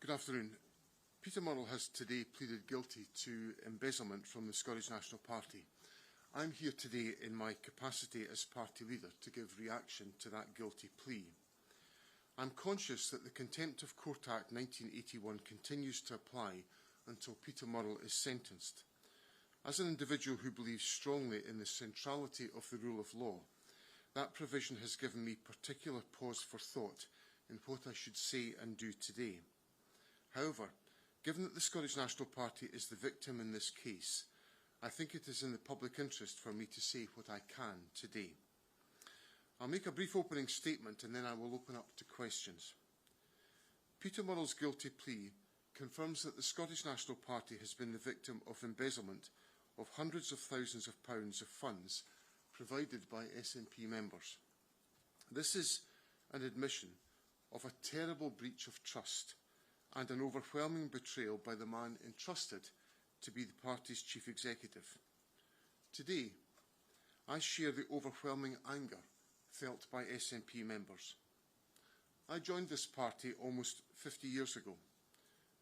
Good afternoon. Peter Murrell has today pleaded guilty to embezzlement from the Scottish National Party. I'm here today in my capacity as party leader to give reaction to that guilty plea. I'm conscious that the Contempt of Court Act 1981 continues to apply until Peter Murrell is sentenced. As an individual who believes strongly in the centrality of the rule of law, that provision has given me particular pause for thought in what I should say and do today. However, given that the Scottish National Party is the victim in this case, I think it is in the public interest for me to say what I can today. I'll make a brief opening statement and then I will open up to questions. Peter Murrell's guilty plea confirms that the Scottish National Party has been the victim of embezzlement of hundreds of thousands of pounds of funds provided by SNP members. This is an admission of a terrible breach of trust and an overwhelming betrayal by the man entrusted to be the party's chief executive. Today, I share the overwhelming anger felt by SNP members. I joined this party almost 50 years ago.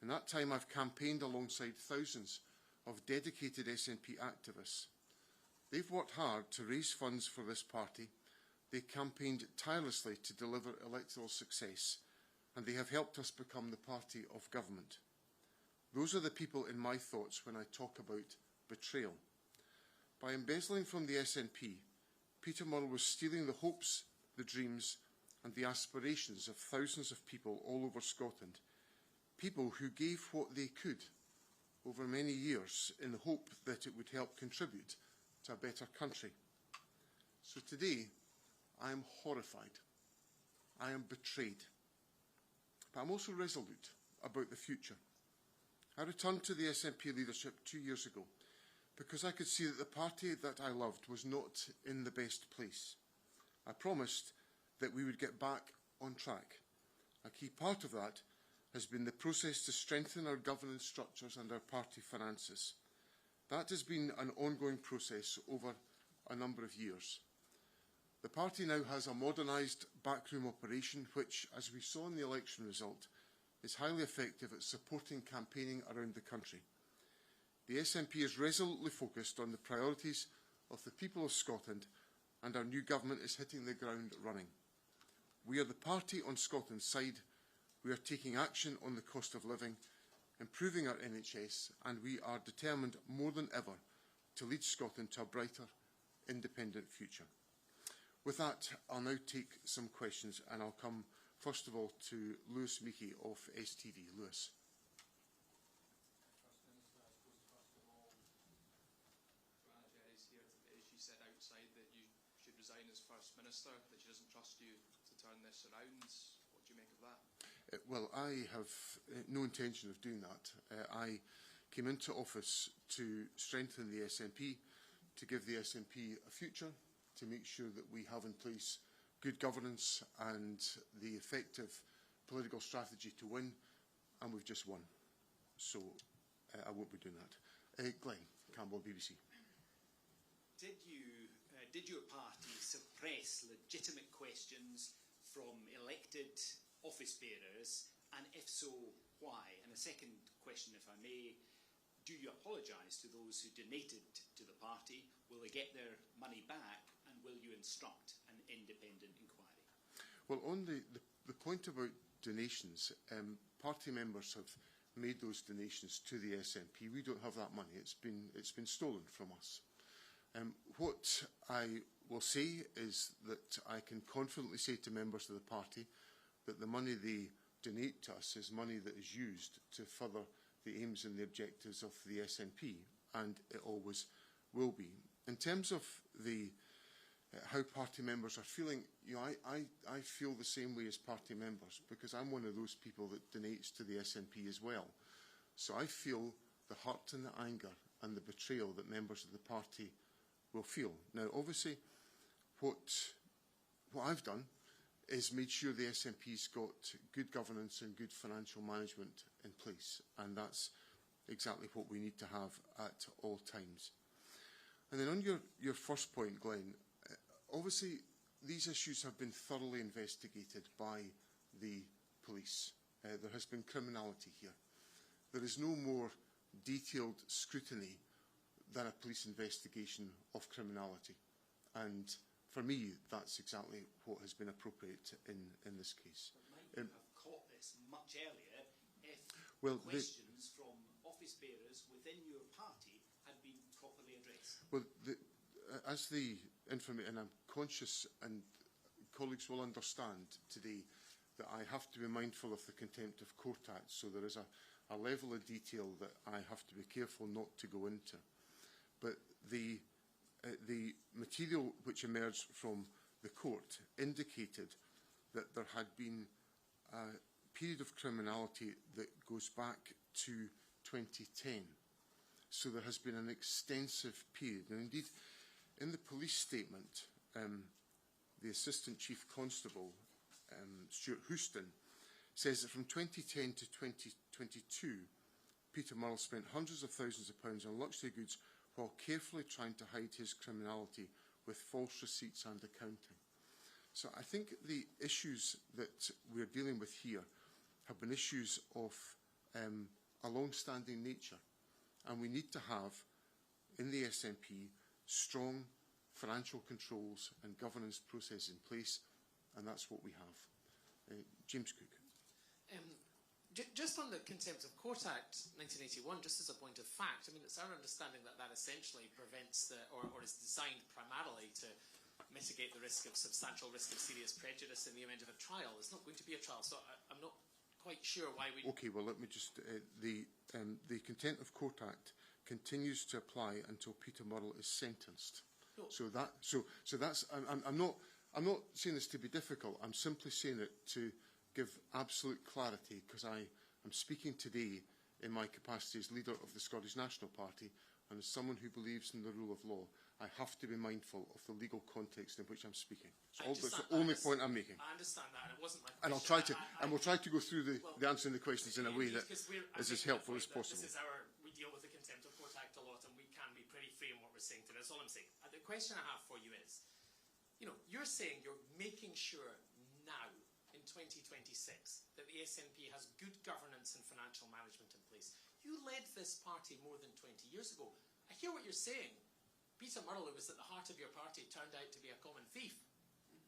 In that time, I've campaigned alongside thousands of dedicated SNP activists. They've worked hard to raise funds for this party. They campaigned tirelessly to deliver electoral success, and they have helped us become the party of government. Those are the people in my thoughts when I talk about betrayal. By embezzling from the SNP, Peter Murrell was stealing the hopes, the dreams and the aspirations of thousands of people all over Scotland, people who gave what they could over many years in the hope that it would help contribute to a better country. So today, I am horrified. I am betrayed. But I'm also resolute about the future. I returned to the SNP leadership 2 years ago because I could see that the party that I loved was not in the best place. I promised that we would get back on track. A key part of that has been the process to strengthen our governance structures and our party finances. That has been an ongoing process over a number of years. The party now has a modernised backroom operation which, as we saw in the election result, is highly effective at supporting campaigning around the country. The SNP is resolutely focused on the priorities of the people of Scotland, and our new government is hitting the ground running. We are the party on Scotland's side. We are taking action on the cost of living, improving our NHS, and we are determined more than ever to lead Scotland to a brighter, independent future. With that, I'll now take some questions, and I'll come first of all to Lewis Meaky of STV. Lewis. First Minister, I suppose first of all, Joanna Jerry's here today. She said outside that you should resign as First Minister, that she doesn't trust you to turn this around. What do you make of that? Well, I have no intention of doing that. I came into office to strengthen the SNP, to give the SNP a future, to make sure that we have in place good governance and the effective political strategy to win, and we've just won. So I won't be doing that. Glenn Campbell, BBC. Did your party suppress legitimate questions from elected office bearers, and if so, why? And a second question, if I may, do you apologise to those who donated to the party? Will they get their money back, and will you instruct an independent inquiry? Well, on the point about donations, party members have made those donations to the SNP. We don't have that money. It's been stolen from us. What I will say is that I can confidently say to members of the party that the money they donate to us is money that is used to further the aims and the objectives of the SNP, and it always will be. In terms of how party members are feeling, I feel the same way as party members, because I'm one of those people that donates to the SNP as well. So I feel the hurt and the anger and the betrayal that members of the party will feel. Now, obviously, what I've done is made sure the SNP's got good governance and good financial management in place, and that's exactly what we need to have at all times. And then on your first point, Glenn, obviously these issues have been thoroughly investigated by the police. there has been criminality here. There is no more detailed scrutiny than a police investigation of criminality. And for me, that's exactly what has been appropriate in this case. But might you have caught this much earlier if well, questions from office bearers within your party had been properly addressed? Well, as the information, and I'm conscious, and colleagues will understand today, that I have to be mindful of the Contempt of Court Act, so there is a level of detail that I have to be careful not to go into. But the material which emerged from the court indicated that there had been a period of criminality that goes back to 2010. So there has been an extensive period. And indeed, in the police statement, the Assistant Chief Constable, Stuart Houston, says that from 2010 to 2022, Peter Murrell spent hundreds of thousands of pounds on luxury goods while carefully trying to hide his criminality with false receipts and accounting. So I think the issues that we're dealing with here have been issues of a long-standing nature. And we need to have, in the SNP, strong financial controls and governance process in place, and that's what we have. James Cook. Just on the Contempt of Court Act 1981, just as a point of fact, I mean, it's our understanding that that essentially prevents or is designed primarily to mitigate the risk of substantial risk of serious prejudice in the event of a trial. It's not going to be a trial, so I'm not quite sure why we... Okay, well, let me just... the Contempt of Court Act continues to apply until Peter Murrell is sentenced. No. So that's... I'm not saying this to be difficult. I'm simply saying it to give absolute clarity, because I am speaking today in my capacity as leader of the Scottish National Party, and as someone who believes in the rule of law, I have to be mindful of the legal context in which I'm speaking. That's the only point I'm making. I understand that, and it wasn't my question. And I'll try to, and we'll try to go through the answering the questions in a way that is as helpful as possible. This is we deal with the Contempt of Court Act a lot, and we can be pretty free in what we're saying today. That's all I'm saying. The question I have for you is, you're saying you're making sure now, in 2026, that the SNP has good governance and financial management in place. You led this party more than 20 years ago. I hear what you're saying. Peter Murrell, who was at the heart of your party, turned out to be a common thief.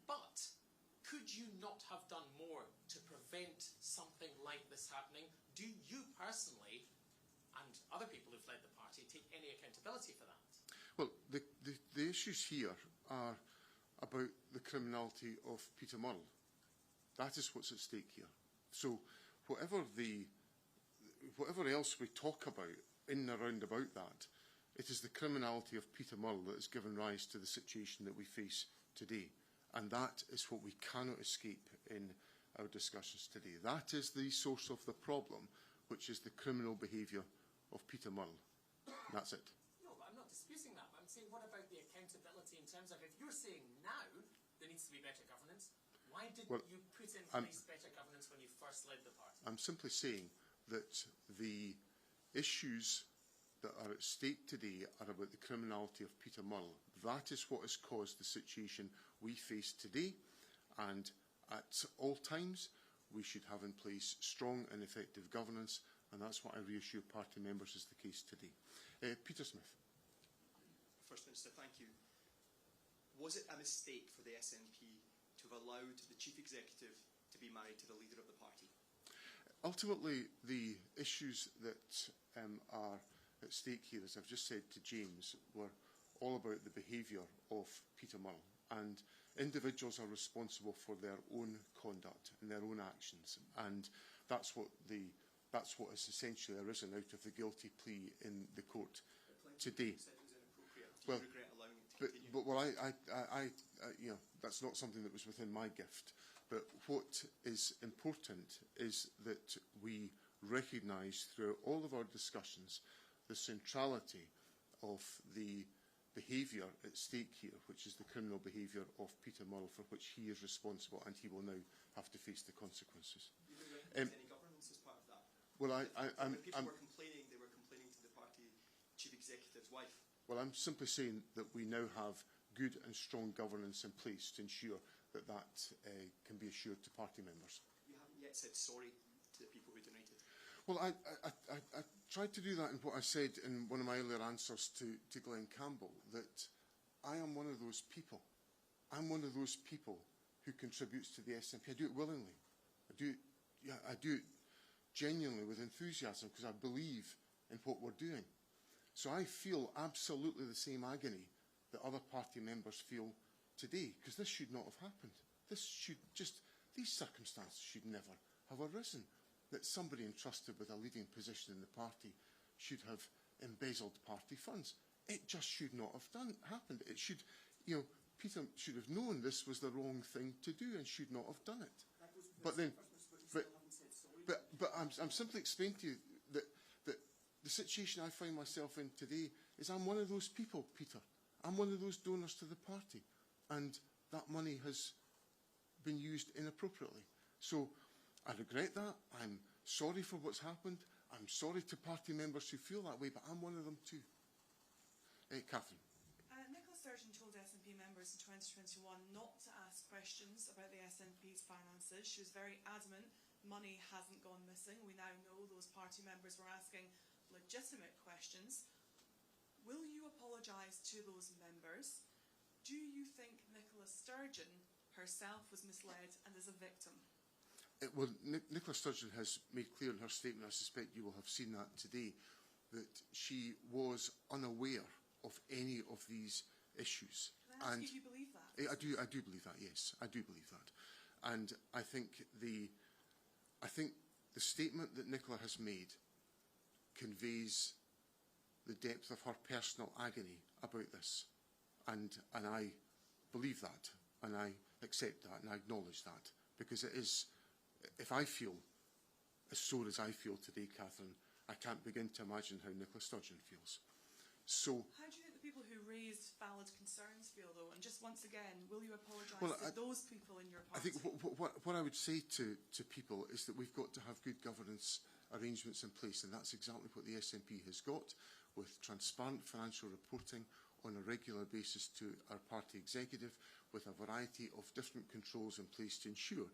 But could you not have done more to prevent something like this happening? Do you personally, and other people who've led the party, take any accountability for that? Well, the issues here are about the criminality of Peter Murrell. That is what's at stake here. So whatever else we talk about in and around about that, it is the criminality of Peter Murrell that has given rise to the situation that we face today. And that is what we cannot escape in our discussions today. That is the source of the problem, which is the criminal behaviour of Peter Murrell. That's it. No, but I'm not disputing that. But I'm saying, what about the accountability in terms of, if you're saying now there needs to be better governance, why didn't you put in place better governance when you first led the party? I'm simply saying that the issues that are at stake today are about the criminality of Peter Murrell. That is what has caused the situation we face today, and at all times we should have in place strong and effective governance, and that's what I reassure party members is the case today. Peter Smith. First Minister, thank you. Was it a mistake for the SNP to have allowed the Chief Executive to be married to the leader of the party? Ultimately, the issues that are at stake here, as I've just said to James, were all about the behaviour of Peter Murrell. And individuals are responsible for their own conduct and their own actions. And that's what has essentially arisen out of the guilty plea in the court today. Well, that's not something that was within my gift. But what is important is that we recognise through all of our discussions the centrality of the behaviour at stake here, which is the criminal behaviour of Peter Murrell, for which he is responsible, and he will now have to face the consequences. Any governance as part of that? Well, people were complaining, they were complaining to the party Chief Executive's wife. Well, I'm simply saying that we now have good and strong governance in place to ensure that can be assured to party members. You haven't yet said sorry to the people who donated? Well, I tried to do that in what I said in one of my earlier answers to Glenn Campbell, that I am one of those people. I'm one of those people who contributes to the SNP. I do it willingly. I do it genuinely with enthusiasm because I believe in what we're doing. So I feel absolutely the same agony that other party members feel today, because this should not have happened. These circumstances should never have arisen. That somebody entrusted with a leading position in the party should have embezzled party funds. It just should not have happened. It should, Peter should have known this was the wrong thing to do and should not have done it. But I'm simply explaining to you that the situation I find myself in today is I'm one of those people, Peter. I'm one of those donors to the party, and that money has been used inappropriately. So I regret that. I'm sorry for what's happened. I'm sorry to party members who feel that way, but I'm one of them too. Catherine. Nicola Sturgeon told SNP members in 2021 not to ask questions about the SNP's finances. She was very adamant money hasn't gone missing. We now know those party members were asking legitimate questions. Will you apologise to those members? Do you think Nicola Sturgeon herself was misled and is a victim? Well, Nicola Sturgeon has made clear in her statement, I suspect you will have seen that today, that she was unaware of any of these issues. Can I ask if you believe that? I do believe that, yes. I do believe that. And I think the statement that Nicola has made conveys the depth of her personal agony about this. And I believe that, and I accept that, and I acknowledge that, because it is, if I feel as sore as I feel today, Catherine, I can't begin to imagine how Nicola Sturgeon feels. So, how do you think the people who raised valid concerns feel, though? And just once again, will you apologise to those people in your party? I think what I would say to people is that we've got to have good governance arrangements in place, and that's exactly what the SNP has got, with transparent financial reporting on a regular basis to our party executive, with a variety of different controls in place to ensure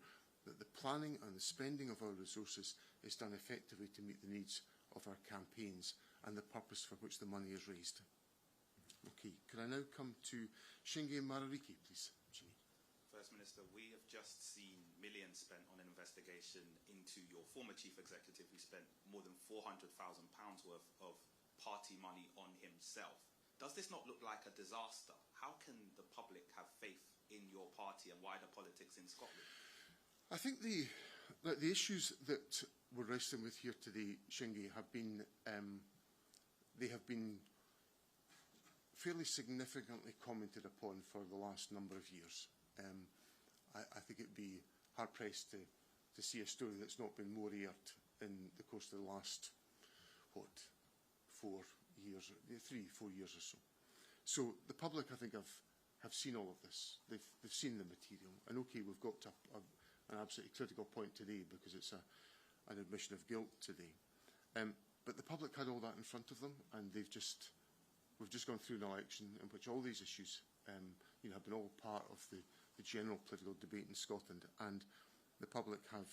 that the planning and the spending of our resources is done effectively to meet the needs of our campaigns and the purpose for which the money is raised. Okay, could I now come to Shinge Marariki, please? Shinge. First Minister, we have just seen millions spent on an investigation into your former chief executive, who spent more than £400,000 worth of party money on himself. Does this not look like a disaster? How can the public have faith in your party and wider politics in Scotland? I think the issues that we're wrestling with here today, Shinge, have been fairly significantly commented upon for the last number of years. I think it'd be hard-pressed to see a story that's not been more aired in the course of the last, 4 years, 3-4 years or so. So the public, I think, have seen all of this. They've seen the material. And okay, we've got to an absolutely critical point today because it's an admission of guilt today. But the public had all that in front of them, and we've just gone through an election in which all these issues have been all part of the general political debate in Scotland, and the public have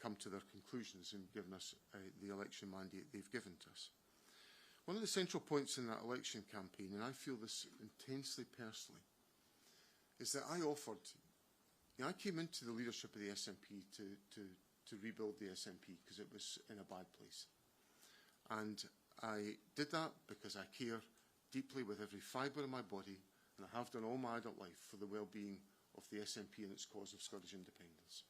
come to their conclusions and given us the election mandate they've given to us. One of the central points in that election campaign, and I feel this intensely personally, is that I offered, I came into the leadership of the SNP to rebuild the SNP because it was in a bad place. And I did that because I care deeply with every fibre of my body, and I have done all my adult life, for the well-being of the SNP and its cause of Scottish independence.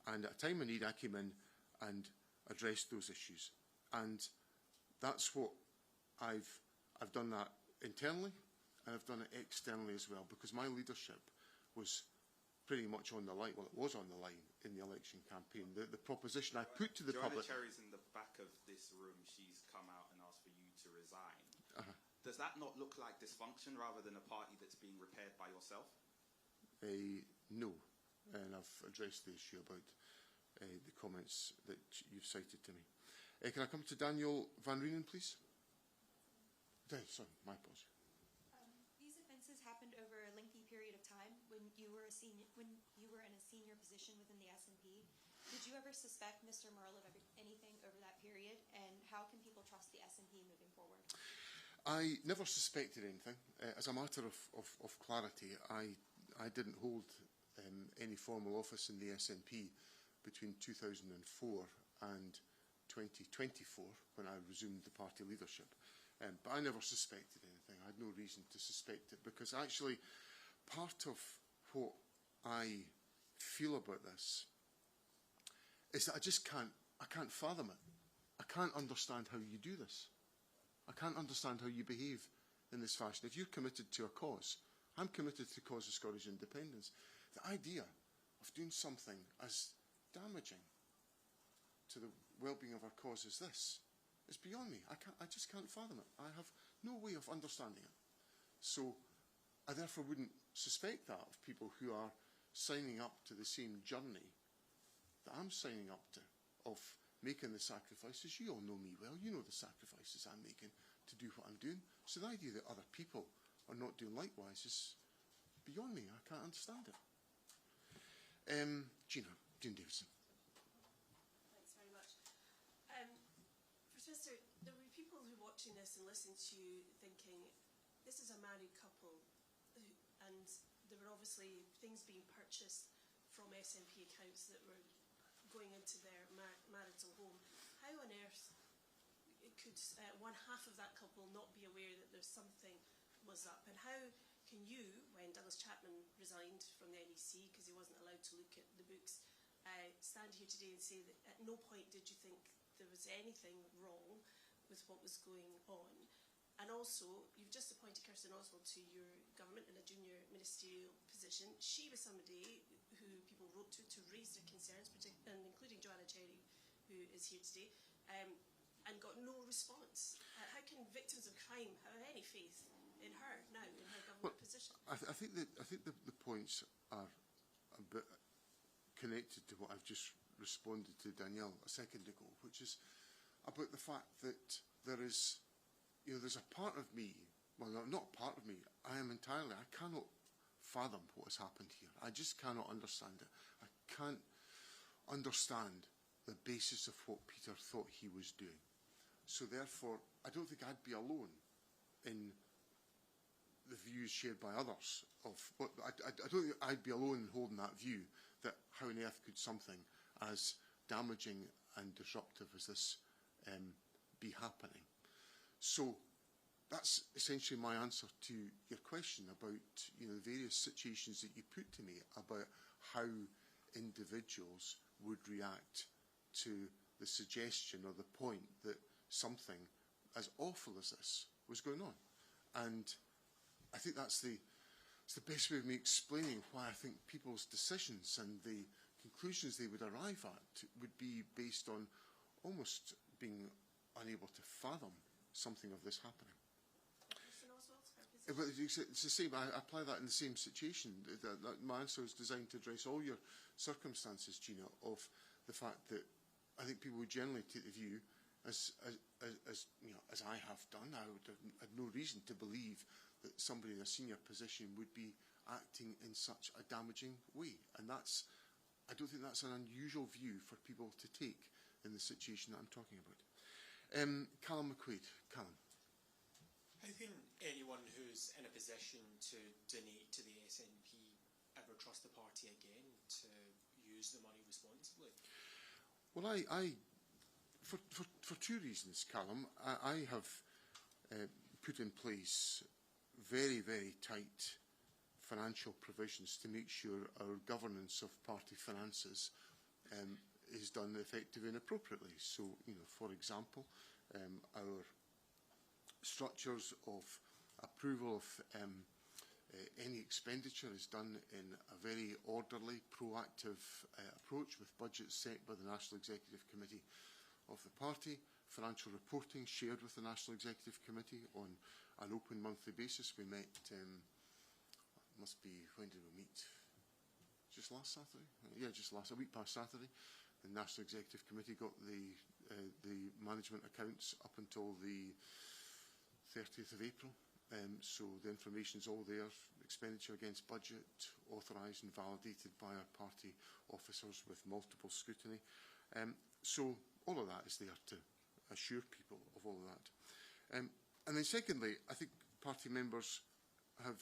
And at a time of need, I came in and addressed those issues. And that's what I've done that internally, and I've done it externally as well, because my leadership was pretty much on the line. Well, it was on the line in the election campaign. The proposition I put to the public... Joanna Cherry's in the back of this room. She's come out and asked for you to resign. Does that not look like dysfunction rather than a party that's being repaired by yourself? No. And I've addressed the issue about the comments that you've cited to me. Can I come to Daniel Van Reenen, please? Sorry, my apologies. These offences happened over a lengthy period of time when you were in a senior position within the SNP. Did you ever suspect Mr. Murrell of anything over that period, and how can people trust the SNP moving forward? I never suspected anything. As a matter of clarity, I didn't hold any formal office in the SNP between 2004 and 2024, when I resumed the party leadership. But I never suspected anything. I had no reason to suspect it, because actually part of what I feel about this is that I can't fathom it. I can't understand how you do this. I can't understand how you behave in this fashion. If you're committed to a cause, I'm committed to the cause of Scottish independence. The idea of doing something as damaging to the well-being of our cause as this is beyond me. I just can't fathom it. I have no way of understanding it. So I therefore wouldn't suspect that of people who are signing up to the same journey that I'm signing up to, of making the sacrifices. You all know me well. You know the sacrifices I'm making to do what I'm doing. So the idea that other people are not doing likewise is beyond me. I can't understand it. Jean Davidson. Thanks very much. Professor, there will be people who are watching this and listening to you thinking, this is a married couple, and there were obviously things being purchased from SNP accounts that were going into their marital home. How on earth could one half of that couple not be aware that there's something was up? And how can you, when Douglas Chapman resigned from the NEC because he wasn't allowed to look at the books, stand here today and say that at no point did you think there was anything wrong with what was going on? And also, you've just appointed Kirsten Oswald to your government in a junior ministerial position. She was somebody who people wrote to raise their concerns, and including Joanna Cherry, who is here today, and got no response. How can victims of crime have any faith in her now, in her government position? I think the points are a bit connected to what I've just responded to Danielle a second ago, which is about the fact that there's a part of me, well, not part of me, I cannot fathom what has happened here. I just cannot understand it. I can't understand the basis of what Peter thought he was doing. So therefore, I don't think I'd be alone in the views shared by others. I don't think I'd be alone in holding that view, that how on earth could something as damaging and disruptive as this be happening. So that's essentially my answer to your question about the various situations that you put to me about how individuals would react to the suggestion or the point that something as awful as this was going on. And I think that's the best way of me explaining why I think people's decisions and the conclusions they would arrive at would be based on almost being unable to fathom something of this happening. It's the same. I apply that in the same situation. My answer is designed to address all your circumstances, Gina, of the fact that I think people would generally take the view, as I have done. I would have had no reason to believe that somebody in a senior position would be acting in such a damaging way, and I don't think that's an unusual view for people to take in the situation that I'm talking about. Callum McQuaid. Callum. How can anyone who's in a position to donate to the SNP ever trust the party again to use the money responsibly? Well, for two reasons, Callum. I have put in place very, very tight financial provisions to make sure our governance of party finances is done effectively and appropriately. So, for example, our structures of approval of any expenditure is done in a very orderly, proactive approach, with budgets set by the National Executive Committee of the party, financial reporting shared with the National Executive Committee on an open monthly basis. We met, when did we meet? Just last Saturday? Yeah, a week past Saturday. The National Executive Committee got the management accounts up until the 30th of April, So the information is all there, expenditure against budget, authorised and validated by our party officers with multiple scrutiny. So all of that is there to assure people of all of that. And then secondly, I think party members have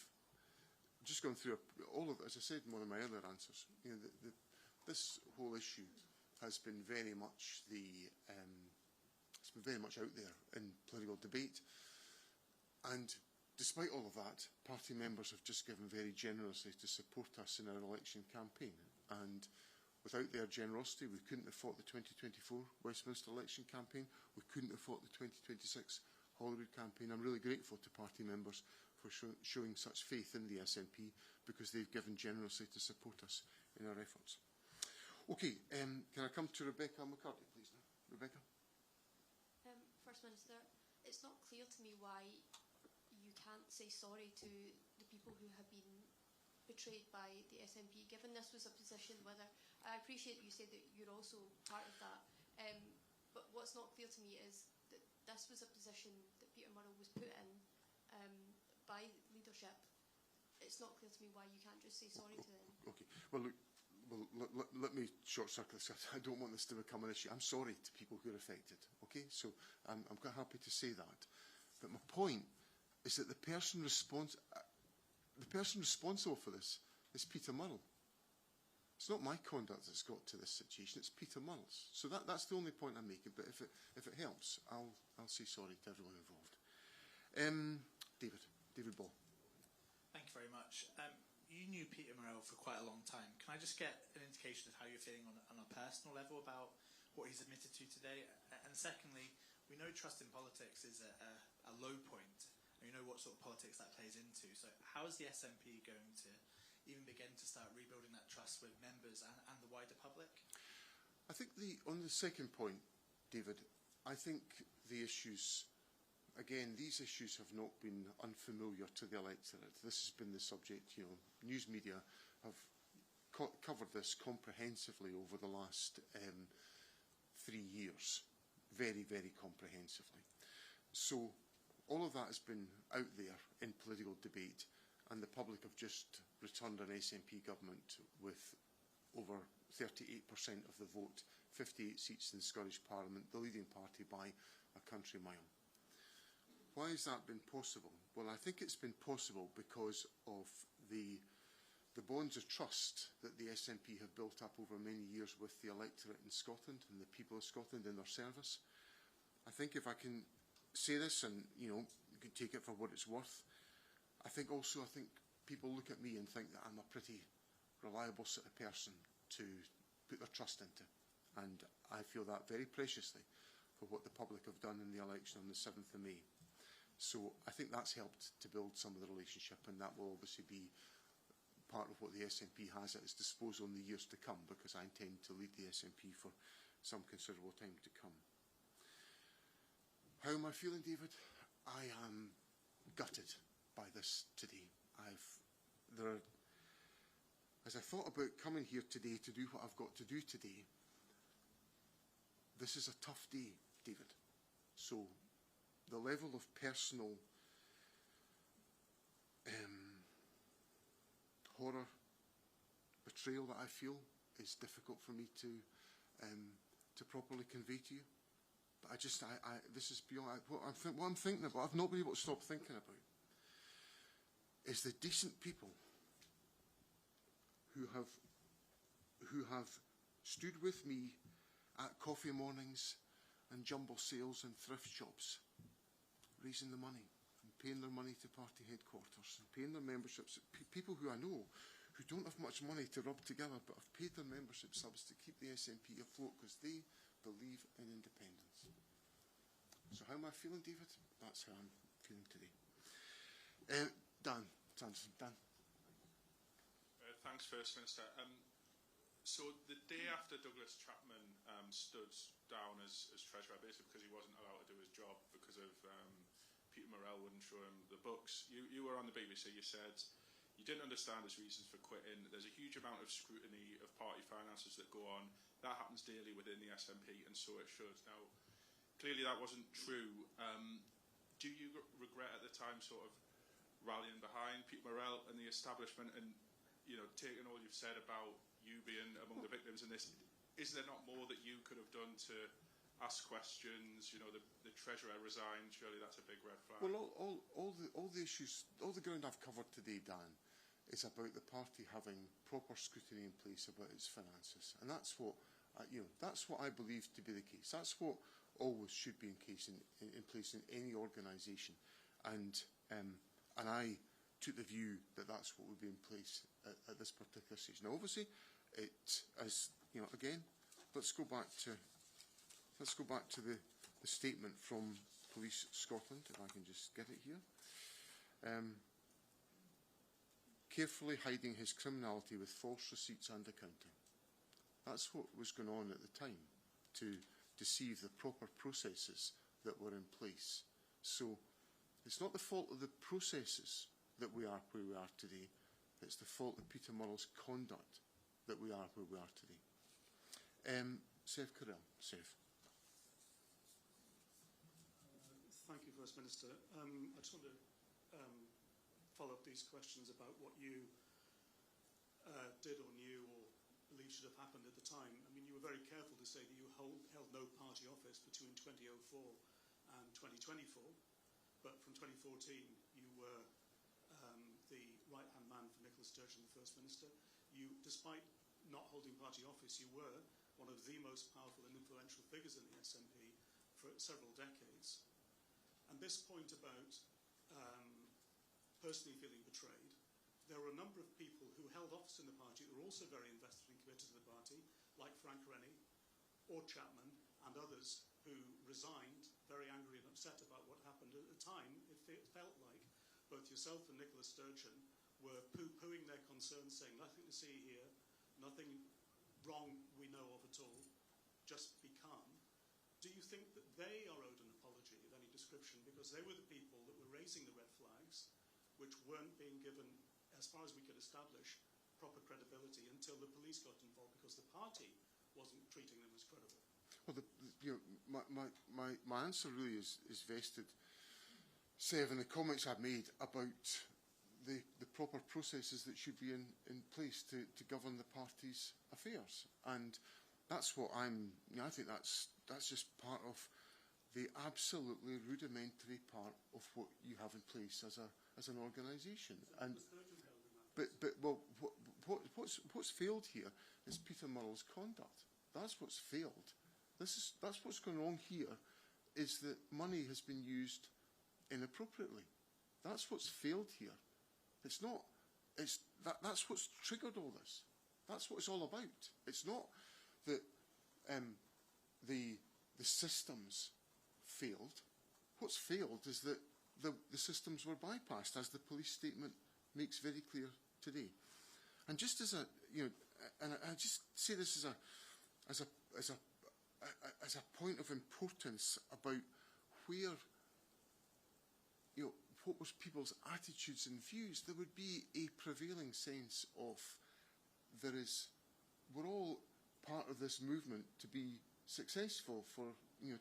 just gone through all of, as I said in one of my earlier answers, you know, this whole issue has been very much it's been very much out there in political debate. And despite all of that, party members have just given very generously to support us in our election campaign. And without their generosity, we couldn't have fought the 2024 Westminster election campaign. We couldn't have fought the 2026 Holyrood campaign. I'm really grateful to party members for showing such faith in the SNP, because they've given generously to support us in our efforts. Okay, can I come to Rebecca McCarthy, please? Now? Rebecca? First Minister, it's not clear to me why you can't say sorry to the people who have been betrayed by the SNP, given this was a position, whether I appreciate you said that you're also part of that, but what's not clear to me is that this was a position that Peter Murrell was put in by leadership. It's not clear to me why you can't just say sorry to them. Okay, well look, let me short circuit this. I don't want this to become an issue. I'm sorry to people who are affected, okay? So I'm quite happy to say that. But my point is that the person responsible for this is Peter Murrell. It's not my conduct that's got to this situation, it's Peter Murrell's. So that's the only point I'm making, but if it helps, I'll say sorry to everyone involved. David Ball. Thank you very much. You knew Peter Murrell for quite a long time. Can I just get an indication of how you're feeling on a personal level about what he's admitted to today? And secondly, we know trust in politics is a low point, and you know what sort of politics that plays into. So how is the SNP going to even begin to start rebuilding that trust with members and the wider public? I think on the second point, David, I think the issues, again, these issues have not been unfamiliar to the electorate. This has been the subject, you know, news media have covered this comprehensively over the last 3 years, very, very comprehensively. So all of that has been out there in political debate, and the public have just returned an SNP government with over 38% of the vote, 58 seats in the Scottish Parliament, the leading party by a country mile. Why has that been possible? Well, I think it's been possible because of the bonds of trust that the SNP have built up over many years with the electorate in Scotland and the people of Scotland in their service. I think if I can say this, and you know, you can take it for what it's worth, I think people look at me and think that I'm a pretty reliable sort of person to put their trust into, and I feel that very preciously for what the public have done in the election on the 7th of May. So I think that's helped to build some of the relationship, and that will obviously be part of what the SNP has at its disposal in the years to come, because I intend to lead the SNP for some considerable time to come. How am I feeling, David? I am gutted by this today. As I thought about coming here today to do what I've got to do today, this is a tough day, David. So the level of personal horror, betrayal that I feel is difficult for me to properly convey to you. But this is beyond what I'm thinking about. I've not been able to stop thinking about is the decent people who have stood with me at coffee mornings and jumble sales and thrift shops, raising the money and paying their money to party headquarters and paying their memberships. People who I know who don't have much money to rub together but have paid their membership subs to keep the SNP afloat because they believe in independence. So how am I feeling, David? That's how I'm feeling today. Dan Sanderson. Dan. Thanks, First Minister. So the day after Douglas Chapman stood down as Treasurer, basically because he wasn't allowed to do his job because of Peter Murrell wouldn't show him the books, you were on the BBC, you said you didn't understand his reasons for quitting. There's a huge amount of scrutiny of party finances that go on. That happens daily within the SNP, and so it should. Now, clearly that wasn't true. Do you regret at the time sort of rallying behind Peter Murrell and the establishment, and taking all you've said about you being among the victims in this, is there not more that you could have done to ask questions? The Treasurer resigned. Surely that's a big red flag. Well, all the issues, all the ground I've covered today, Dan, is about the party having proper scrutiny in place about its finances, and that's what I believe to be the case. That's what always should be in place in any organisation, and I took the view that that's what would be in place at this particular stage. Now, obviously, again, let's go back to the statement from Police Scotland, if I can just get it here. Carefully hiding his criminality with false receipts and accounting. That's what was going on at the time, to deceive the proper processes that were in place. So it's not the fault of the processes that we are where we are today. It's the fault of Peter Murrell's conduct that we are where we are today. Sev Carell. Sev. Thank you, First Minister. I just want to follow up these questions about what you did or knew or believed should have happened at the time. I mean, you were very careful to say that you held no party office between 2004 and 2024, but from 2014 you were the right-hand man for Nicola Sturgeon, the First Minister. You, despite not holding party office, you were one of the most powerful and influential figures in the SNP for several decades. And this point about personally feeling betrayed, there were a number of people who held office in the party who were also very invested and committed to the party, like Frank Rennie or Chapman and others who resigned very angry and upset about what happened. At the time, it felt like both yourself and Nicola Sturgeon were poo-pooing their concerns, saying nothing to see here, nothing wrong we know of at all, just be calm. Do you think that they are owed an apology of any description, because they were the people that were raising the red flags, which weren't being given, as far as we could establish, proper credibility until the police got involved, because the party wasn't treating them as credible? Well, my answer really is vested, Sev, in the comments I've made about the proper processes that should be in place to govern the party's affairs, and that's what I think that's just part of the absolutely rudimentary part of what you have in place as an organisation. And what's failed here is Peter Murrell's conduct. That's what's failed. That's what's going wrong here, is that money has been used inappropriately. That's what's failed here. It's not. That's what's triggered all this. That's what it's all about. It's not that the systems failed. What's failed is that the systems were bypassed, as the police statement makes very clear today. And just as and I just say this as a point of importance about where, what was people's attitudes and views, there would be a prevailing sense of we're all part of this movement to be successful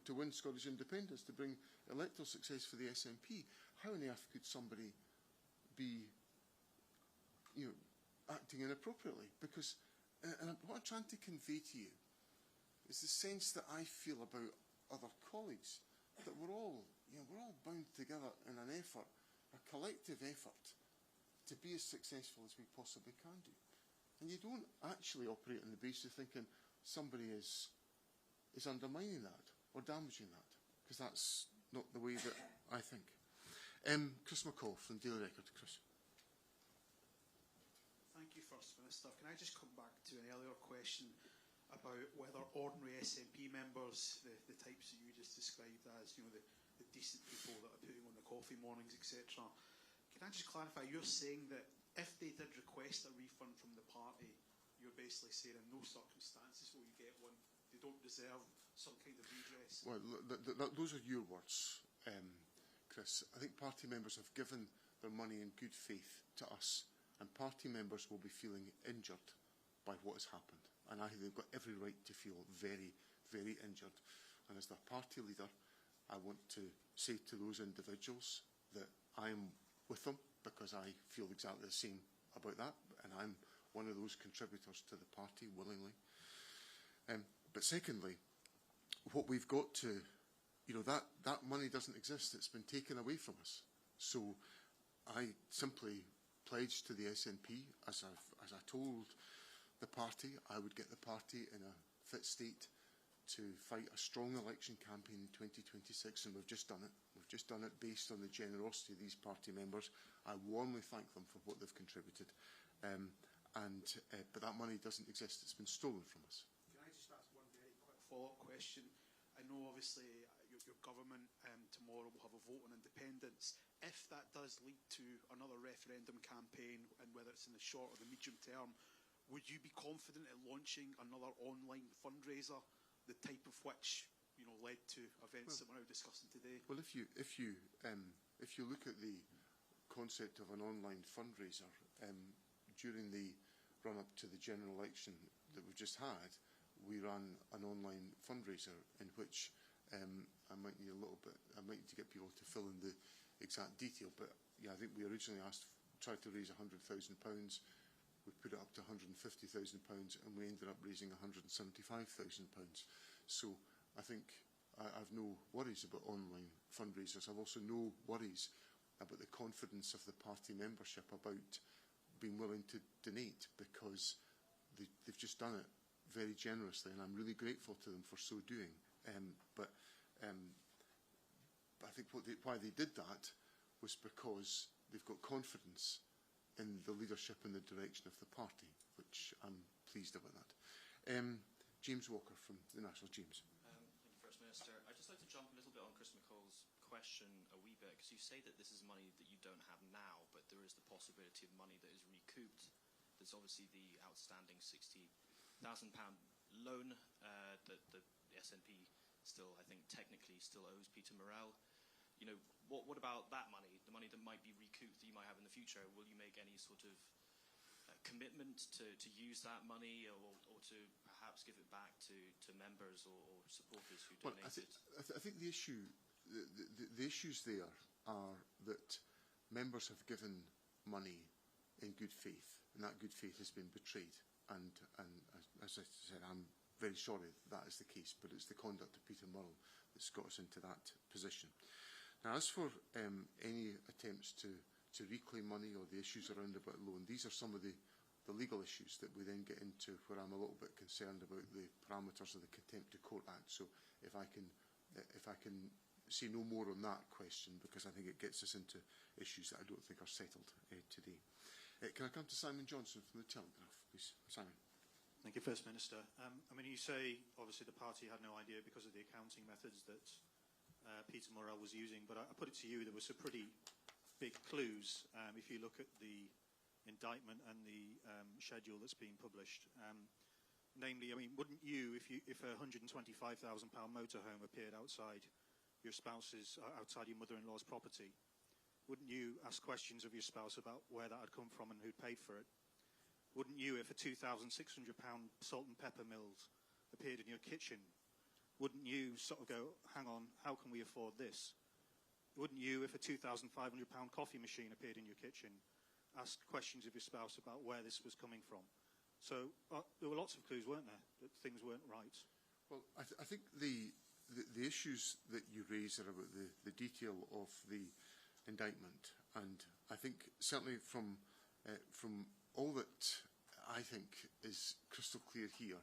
to win Scottish independence, to bring electoral success for the SNP. How on earth could somebody be, acting inappropriately? Because, and what I'm trying to convey to you is the sense that I feel about other colleagues, that we're all bound together in an effort, a collective effort, to be as successful as we possibly can do. And you don't actually operate on the basis of thinking somebody is undermining that or damaging that, because that's not the way that I think. Chris McCall from Daily Record. Chris. Thank you, First Minister. Can I just come back to an earlier question about whether ordinary SNP members, the types that you just described as, the decent people that are putting on the coffee mornings, etc. Can I just clarify, you're saying that if they did request a refund from the party, you're basically saying in no circumstances will you get one, they don't deserve some kind of redress? Well, those are your words, Chris. I think party members have given their money in good faith to us, and party members will be feeling injured by what has happened. And I think they've got every right to feel very, very injured. And as their party leader, I want to say to those individuals that I am with them because I feel exactly the same about that, and I'm one of those contributors to the party willingly. But secondly, what we've got to, that money doesn't exist. It's been taken away from us. So I simply pledged to the SNP, as I told the party, I would get the party in a fit state to fight a strong election campaign in 2026, and we've just done it. We've just done it based on the generosity of these party members. I warmly thank them for what they've contributed. But that money doesn't exist. It's been stolen from us. Can I just ask one very quick follow-up question? I know obviously your government tomorrow will have a vote on independence. If that does lead to another referendum campaign, and whether it's in the short or the medium term, would you be confident in launching another online fundraiser, the type of which led to events that we're now discussing today? Well, if you look at the concept of an online fundraiser, during the run-up to the general election that we've just had, we ran an online fundraiser in which I might need to get people to fill in the exact detail, but yeah, I think we originally tried to raise £100,000. We put it up to £150,000, and we ended up raising £175,000. So I think I've no worries about online fundraisers. I've also no worries about the confidence of the party membership about being willing to donate, because they've just done it very generously, and I'm really grateful to them for so doing. But I think why they did that was because they've got confidence in the leadership and the direction of the party, which I'm pleased about that. James Walker from the National. James. Thank you, First Minister. I'd just like to jump a little bit on Chris McCall's question a wee bit, because you say that this is money that you don't have now, but there is the possibility of money that is recouped. There's obviously the outstanding £60,000 loan that the SNP still, I think, technically still owes Peter Murrell. What about that money, the money that might be recouped that you might have in the future? Will you make any sort of commitment to use that money, or to perhaps give it back to members or supporters who donated? I think the issues there are that members have given money in good faith, and that good faith has been betrayed. And as I said, I'm very sorry that is the case, but it's the conduct of Peter Murrell that's got us into that position. Now, as for any attempts to reclaim money or the issues around about loan, these are some of the legal issues that we then get into, where I'm a little bit concerned about the parameters of the Contempt of Court Act. So if I can say no more on that question, because I think it gets us into issues that I don't think are settled today. Can I come to Simon Johnson from the Telegraph, please? Simon. Thank you, First Minister. You say, obviously, the party had no idea because of the accounting methods that Peter Murrell was using, but I put it to you, there were some pretty big clues if you look at the indictment and the schedule that's being published. Namely, wouldn't you, if a £125,000 motorhome appeared outside your spouse's, outside your mother-in-law's property, wouldn't you ask questions of your spouse about where that had come from and who'd paid for it? Wouldn't you, if a £2,600 salt and pepper mills appeared in your kitchen, wouldn't you sort of go, hang on, how can we afford this? Wouldn't you, if a £2,500 coffee machine appeared in your kitchen, ask questions of your spouse about where this was coming from? So there were lots of clues, weren't there, that things weren't right? Well, I think the issues that you raise are about the detail of the indictment, and I think certainly from all that I think is crystal clear here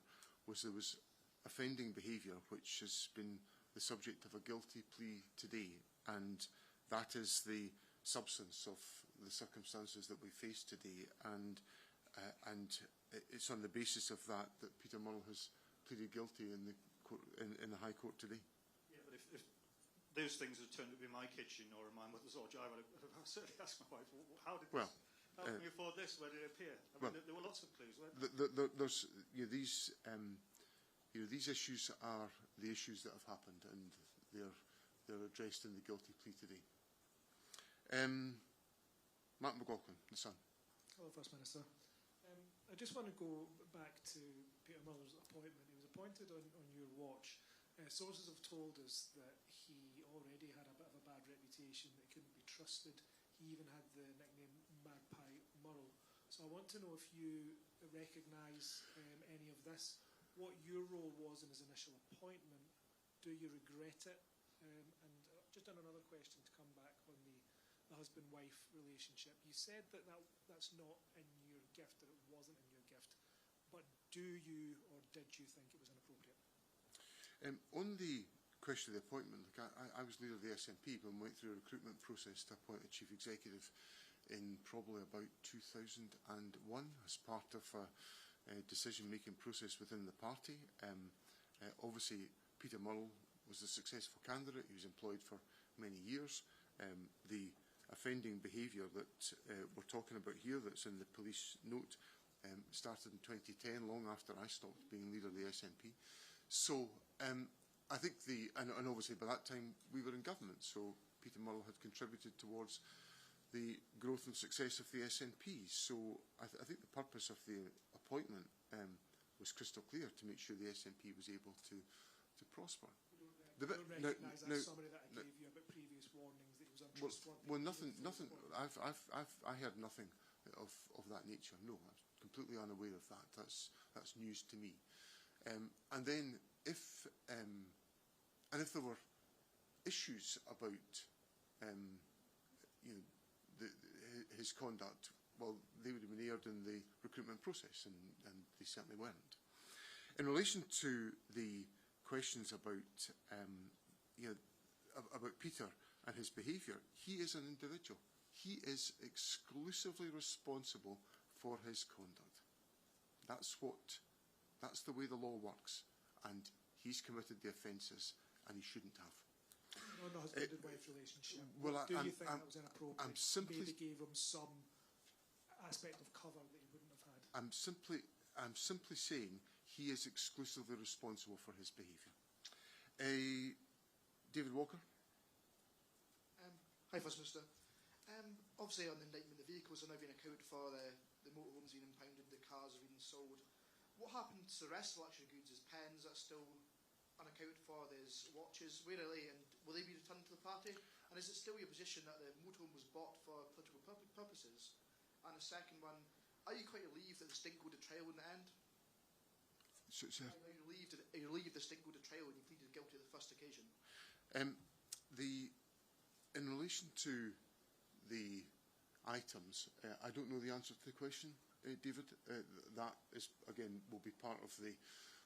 was there was offending behaviour which has been the subject of a guilty plea today, and that is the substance of the circumstances that we face today, and it's on the basis of that Peter Murrell has pleaded guilty in the High Court today. Yeah, but if those things had turned up in my kitchen or in my mother's lodge, I would have certainly asked my wife, how can we afford this? Where did it appear? There were lots of clues, weren't there? There's these issues are the issues that have happened, and they're addressed in the guilty plea today. Mark McLaughlin, The Sun. Hello, First Minister. I just want to go back to Peter Murrell's appointment. He was appointed on your watch. Sources have told us that he already had a bit of a bad reputation, that he couldn't be trusted. He He even had the nickname Magpie Murrell. So I want to know if you recognise any of this, what your role was in his initial appointment. Do you regret it? And just on another question to come back on the husband-wife relationship, you said that's not in your gift, that it wasn't in your gift, but do you or did you think it was inappropriate? On the question of the appointment, look, I was leader of the SNP when we went through a recruitment process to appoint a chief executive in probably about 2001 as part of a decision-making process within the party. Obviously, Peter Murrell was a successful candidate. He was employed for many years. The offending behaviour that we're talking about here, that's in the police note, started in 2010, long after I stopped being leader of the SNP. So I think and obviously by that time we were in government, so Peter Murrell had contributed towards the growth and success of the SNP. So I think the purpose of the appointment was crystal clear, to make sure the SNP was able to prosper. You don't recognise that somebody that I gave you about previous warnings that he was untrustworthy? Well, nothing. I heard nothing of that nature. No, I'm completely unaware of that. That's news to me. And then if there were issues about his conduct, well, they would have been aired in the recruitment process, and they certainly weren't. In relation to the questions about Peter and his behaviour, he is an individual. He is exclusively responsible for his conduct. That's the way the law works, and he's committed the offences, and he shouldn't have. On the husband and wife relationship, well, do you think that was inappropriate? Maybe gave him some aspect of cover that he wouldn't have had. I'm simply saying he is exclusively responsible for his behaviour. David Walker. Hi, First Minister. Obviously, on the indictment, the vehicles are now being accounted for, the motorhomes being impounded, the cars are being sold. What happened to the rest of the luxury goods? Is pens that are still unaccounted for? There's watches. Where are they? And will they be returned to the party? And is it still your position that the motorhome was bought for political purposes? And the second one, are you quite relieved that the stink go to trial in the end? Are you relieved the stink go to trial when you pleaded guilty at the first occasion? In relation to the items, I don't know the answer to the question, David. That is, again, will be part of the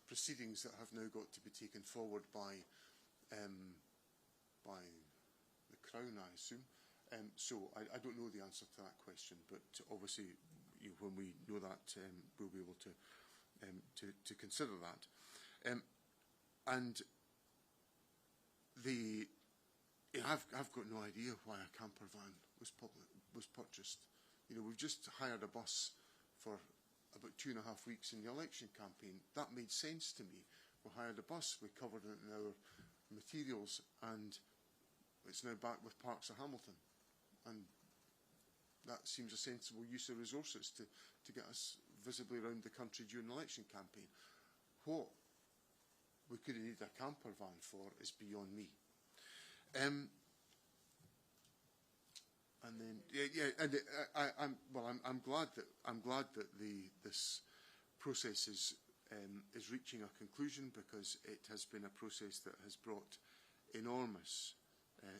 proceedings that have now got to be taken forward by the Crown, I assume. So I don't know the answer to that question, but obviously, when we know that, we'll be able to consider that. I've got no idea why a camper van was purchased. We've just hired a bus for about 2.5 weeks in the election campaign. That made sense to me. We hired a bus, we covered it in our materials, and it's now back with Parks of Hamilton. And that seems a sensible use of resources to get us visibly around the country during the election campaign. What we could have needed a camper van for is beyond me. I'm glad that this process is reaching a conclusion, because it has been a process that has brought enormous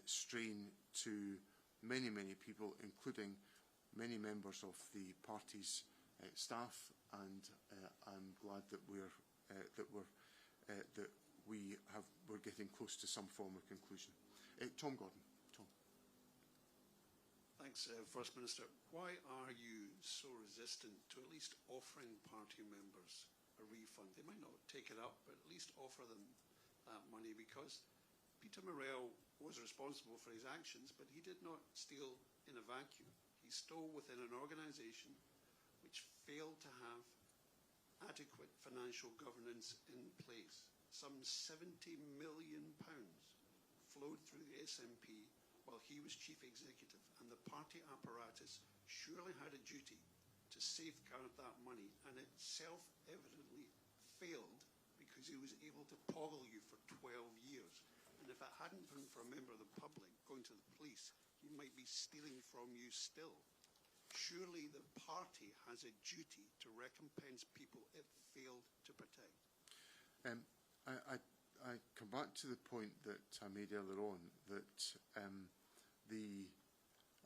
strain to many people, including many members of the party's staff, and I'm glad that we're getting close to some form of conclusion. Tom Gordon. Tom. Thanks, First Minister. Why are you so resistant to at least offering party members a refund? They might not take it up, but at least offer them that money, because Peter Murrell was responsible for his actions, but he did not steal in a vacuum. He stole within an organisation which failed to have adequate financial governance in place. Some £70 million flowed through the SNP while he was chief executive, and the party apparatus surely had a duty to safeguard that money, and it self-evidently failed because he was able to poggle you for 12 years. And if it hadn't been for a member of the public going to the police, he he might be stealing from you still. Surely the party has a duty to recompense people it failed to protect. I come back to the point that I made earlier on, that the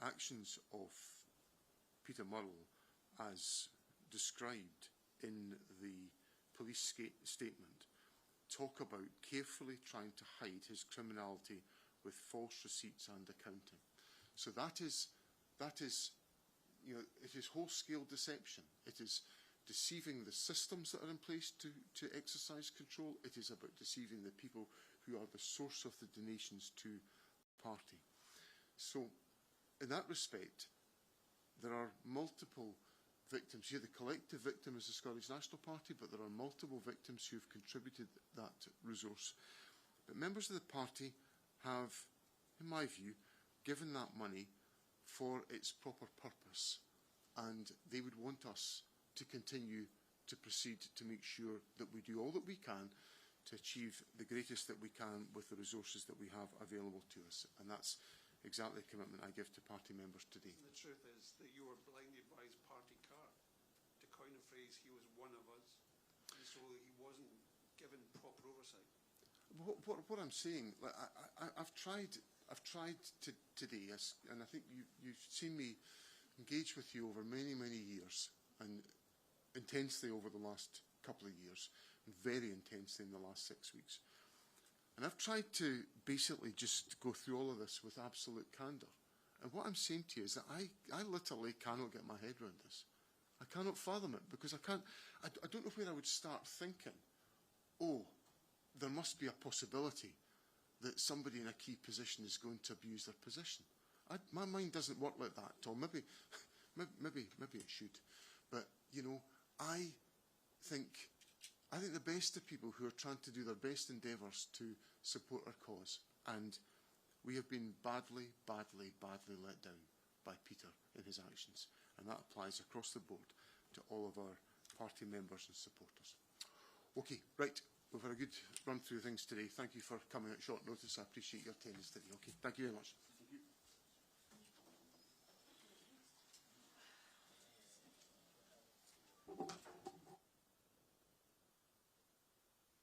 actions of Peter Murrell, as described in the police statement, talk about carefully trying to hide his criminality with false receipts and accounting. So that is, you know, it is whole-scale deception. It is deceiving the systems that are in place to exercise control. It is about deceiving the people who are the source of the donations to the party. So, in that respect, there are multiple victims here. The collective victim is the Scottish National Party, but there are multiple victims who have contributed that resource. But members of the party have, in my view, given that money for its proper purpose, and they would want us to continue to proceed to make sure that we do all that we can to achieve the greatest that we can with the resources that we have available to us. And that's exactly the commitment I give to party members today. And the truth is that you were blinded by his party card. To coin a phrase, he was one of us, and so he wasn't given proper oversight. What I'm saying, like, I've tried today, and I think you've seen me engage with you over many, many years, and intensely over the last couple of years, and very intensely in the last 6 weeks. And I've tried to basically just go through all of this with absolute candour. And what I'm saying to you is that I literally cannot get my head around this. I cannot fathom it, because I don't know where I would start thinking, oh, there must be a possibility that somebody in a key position is going to abuse their position. My mind doesn't work like that at all. Maybe it should. But, you know, I think the best of people who are trying to do their best endeavours to support our cause. And we have been badly let down by Peter in his actions. And that applies across the board to all of our party members and supporters. Okay, right. We've had a good run through things today. Thank you for coming at short notice. I appreciate your attendance today. Okay, thank you very much.